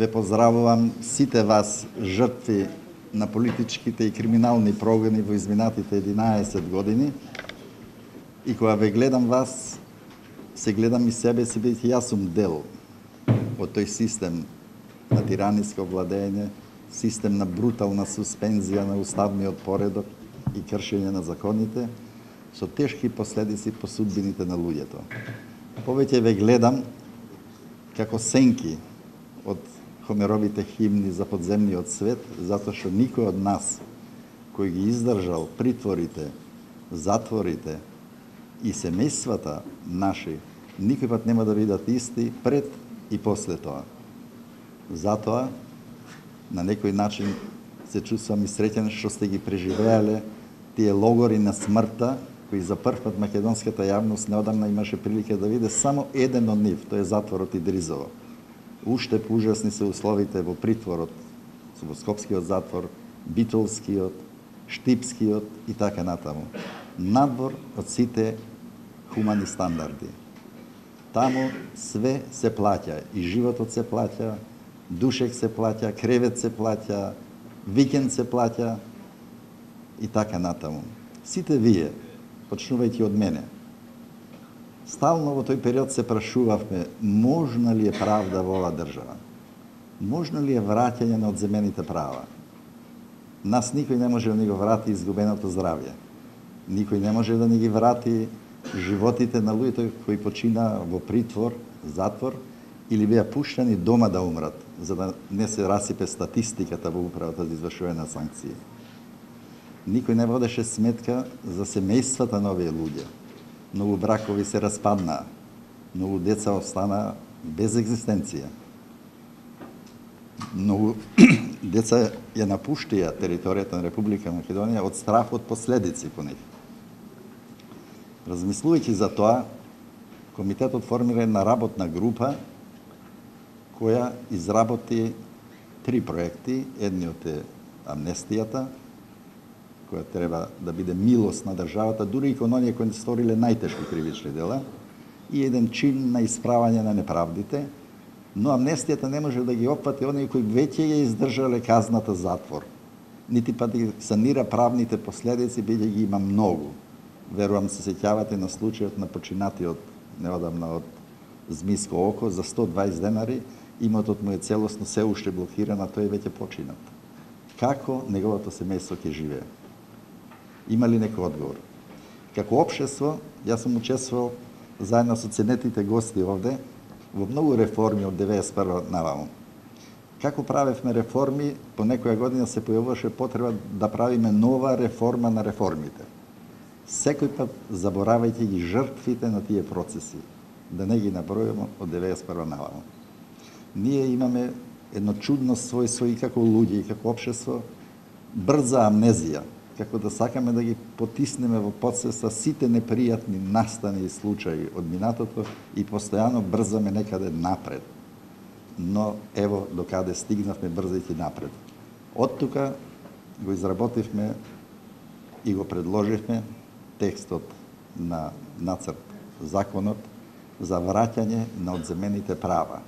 Ве поздравувам сите вас, жртви на политичките и криминални прогони во изминатите 11 години. И кога ве гледам вас, се гледам и себе си, бидејќи јас сум дел од тој систем на тираниско владење, систем на брутална суспензија на уставниот поредок и кршење на законите, со тешки последици по судбините на луѓето. Повеќе ве гледам како сенки од Хомеровите химни за подземниот свет, затоа што никој од нас кој ги издржал притворите, затворите и семејствата наши, никој пат нема да бидат исти пред и после тоа. Затоа, на некој начин се чувствам и среќен што сте ги преживеале тие логори на смртта, кои за прв пат македонската јавност неодамна имаше прилика да види само еден од нив, тоа е затворот Идризово. Уште поужасни се условите во притворот, во Скопскиот затвор, Битолскиот, Штипскиот и така натаму. Надвор од сите хумани стандарди. Таму све се плаќа, и животот се плаќа, душек се плаќа, кревет се плаќа, викенд се плаќа и така натаму. Сите вие, почнувајќи од мене, стално во тој период се прашувавме, можна ли е правда во оваа држава? Можно ли е враќање на одземените права? Нас никој не може да ни го врати изгубеното здравје. Никој не може да ни ги врати животите на луѓето кои почина во притвор, затвор, или беа пуштани дома да умрат, за да не се расипе статистиката во управата за извршување на санкции. Никој не водеше сметка за семејствата на овие луѓе. Многу бракови се распаднаа, многу деца останаа без екзистенција. Многу деца ја напуштија територијата на Република Македонија од страф од последици по нив. Размислувајќи за тоа, комитетот формира една работна група која изработи 3 проекти. Едниот е амнестијата, која треба да биде милост на државата, дури и кон оние кои сториле најтешки кривични дела, и еден чин на исправање на неправдите, но амнестијата не може да ги опфати оние кои веќе ја издржале казната затвор, нити па да ги санира правните последици, бидејќи ги има многу. Верувам се сеќавате на случајот на починатиот неодамна од Змиско око за 120 денари, имотот му е целосно се уште блокиран, а тој е веќе починат. Како неговото семејство ќе живее? Има ли некој одговор? Како општество, јас сум учествувал заедно со ценетите гости овде во многу реформи од 91 наваму. Како правевме реформи, по некоја година се појавуваше потреба да правиме нова реформа на реформите. Секој пат заборавајќи ги жртвите на тие процеси, да не ги набројуваме од 91 наваму. Ние имаме едно чудно својство и како луѓе и како општество, брза амнезија, како да сакаме да ги потиснеме во подсвеста сите непријатни настани и случаи од минатото и постојано брзаме некаде напред. Но ево докаде стигнавме брзајќи напред. Од тука го изработивме и го предложивме текстот на нацрт законот за враќање на одземените права.